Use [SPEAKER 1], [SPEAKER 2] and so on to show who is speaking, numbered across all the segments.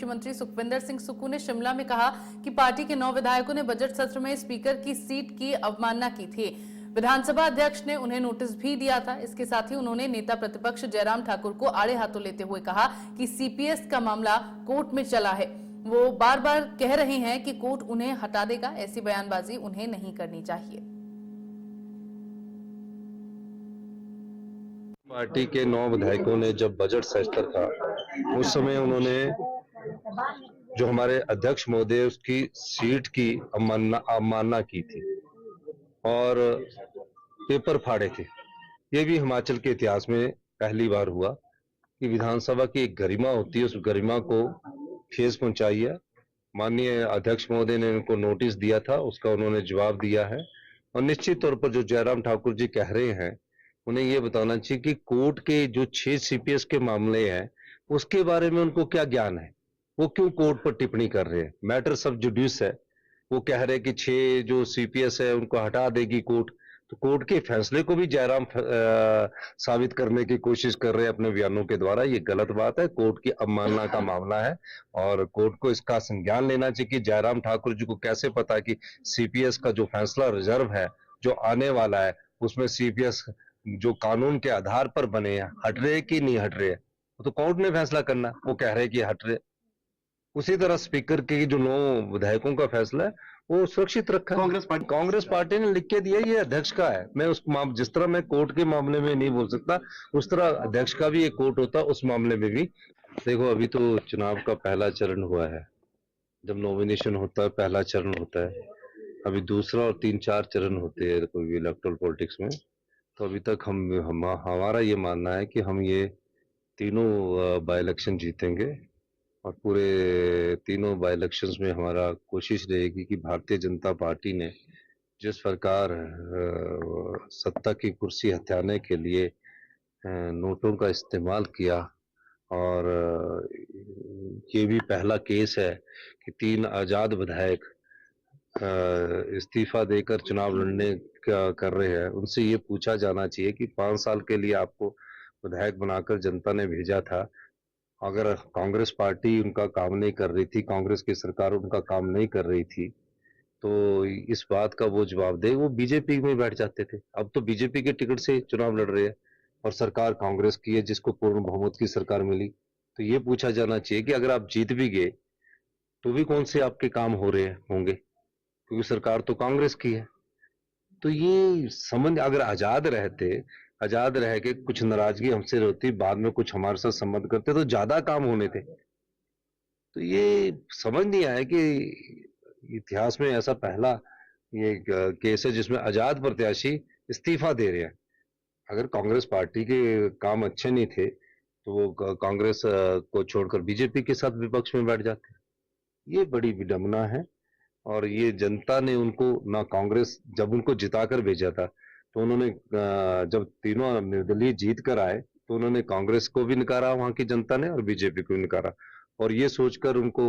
[SPEAKER 1] मुख्यमंत्री सुखविंदर सिंह सुक्खू ने शिमला में कहा कि पार्टी के 9 विधायकों ने बजट सत्र में स्पीकर की सीट की अवमानना की थी। विधानसभा अध्यक्ष ने उन्हें नोटिस भी दिया था। इसके साथ ही उन्होंने नेता प्रतिपक्ष जयराम ठाकुर को आड़े हाथों लेते हुए कहा कि सीपीएस का मामला कोर्ट में चला है। वो बार बार कह रहे हैं कि कोर्ट उन्हें हटा देगा। ऐसी बयानबाजी उन्हें नहीं करनी चाहिए।
[SPEAKER 2] पार्टी के 9 विधायकों ने जब बजट सत्र था उस समय उन्होंने जो हमारे अध्यक्ष महोदय उसकी सीट की अवमानना की थी और पेपर फाड़े थे। ये भी हिमाचल के इतिहास में पहली बार हुआ कि विधानसभा की एक गरिमा होती है, उस गरिमा को ठेस पहुंचाई है। माननीय अध्यक्ष महोदय ने उनको नोटिस दिया था, उसका उन्होंने जवाब दिया है और निश्चित तौर पर जो जयराम ठाकुर जी कह रहे हैं उन्हें ये बताना चाहिए कि कोर्ट के जो 6 सीपीएस के मामले हैं उसके बारे में उनको क्या ज्ञान है, वो क्यों कोर्ट पर टिप्पणी कर रहे हैं। मैटर सब जुडिस है, वो कह रहे हैं कि 6 जो सीपीएस है उनको हटा देगी कोर्ट, तो कोर्ट के फैसले को भी जयराम साबित करने की कोशिश कर रहे हैं अपने बयानों के द्वारा। ये गलत बात है, कोर्ट की अवमानना का मामला है और कोर्ट को इसका संज्ञान लेना चाहिए कि जयराम ठाकुर जी को कैसे पता है कि सीपीएस का जो फैसला रिजर्व है जो आने वाला है उसमें सीपीएस जो कानून के आधार पर बने हैं हट रहे कि नहीं हट रहे, तो कोर्ट ने फैसला करना। वो कह रहे कि हट रहे। उसी तरह स्पीकर के जो 9 विधायकों का फैसला है वो सुरक्षित रखा। कांग्रेस पार्टी ने लिख के दिया, ये अध्यक्ष का है। मैं उस जिस तरह मैं कोर्ट के मामले में नहीं बोल सकता उस तरह अध्यक्ष का भी एक कोर्ट होता, उस मामले में भी। देखो अभी तो चुनाव का पहला चरण हुआ है, जब नॉमिनेशन होता है पहला चरण होता है, अभी दूसरा और 3-4 चरण होते हैं कोई भी इलेक्टोरल पॉलिटिक्स में। तो अभी तक हमारा ये मानना है कि हम ये तीनों बाई इलेक्शन जीतेंगे और पूरे तीनों बाई इलेक्शंस में हमारा कोशिश रहेगी कि भारतीय जनता पार्टी ने जिस प्रकार सत्ता की कुर्सी हथियाने के लिए नोटों का इस्तेमाल किया और ये भी पहला केस है कि 3 आजाद विधायक इस्तीफा देकर चुनाव लड़ने का कर रहे हैं, उनसे ये पूछा जाना चाहिए कि 5 साल के लिए आपको विधायक बनाकर जनता ने भेजा था, अगर कांग्रेस पार्टी उनका काम नहीं कर रही थी, कांग्रेस की सरकार उनका काम नहीं कर रही थी, तो इस बात का वो जवाब दे, वो बीजेपी में बैठ जाते थे। अब तो बीजेपी के टिकट से चुनाव लड़ रहे हैं और सरकार कांग्रेस की है जिसको पूर्ण बहुमत की सरकार मिली। तो ये पूछा जाना चाहिए कि अगर आप जीत भी गए तो भी कौन से आपके काम हो रहे होंगे, क्योंकि सरकार तो कांग्रेस की है। तो ये समझ, अगर आजाद आजाद रह के कुछ नाराजगी हमसे होती, बाद में कुछ हमारे साथ संबंध करते तो ज्यादा काम होने थे। तो ये समझ नहीं आया कि इतिहास में ऐसा पहला ये केस है जिसमें आजाद प्रत्याशी इस्तीफा दे रहे हैं। अगर कांग्रेस पार्टी के काम अच्छे नहीं थे तो वो कांग्रेस को छोड़कर बीजेपी के साथ विपक्ष में बैठ जाते। ये बड़ी विडंबना है और ये जनता ने उनको ना कांग्रेस जब उनको जिताकर भेजा था तो उन्होंने जब तीनों निर्दलीय जीत कर आए तो उन्होंने कांग्रेस को भी नकारा वहां की जनता ने और बीजेपी को भी नकारा और ये सोचकर उनको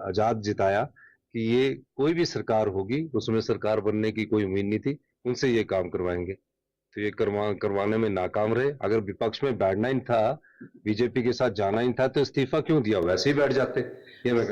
[SPEAKER 2] आजाद जिताया कि ये कोई भी सरकार होगी उसमें सरकार बनने की कोई उम्मीद नहीं थी, उनसे ये काम करवाएंगे। तो ये करवाने में नाकाम रहे। अगर विपक्ष में बैठना ही था, बीजेपी के साथ जाना ही था तो इस्तीफा क्यों दिया, वैसे ही बैठ जाते। ये मैं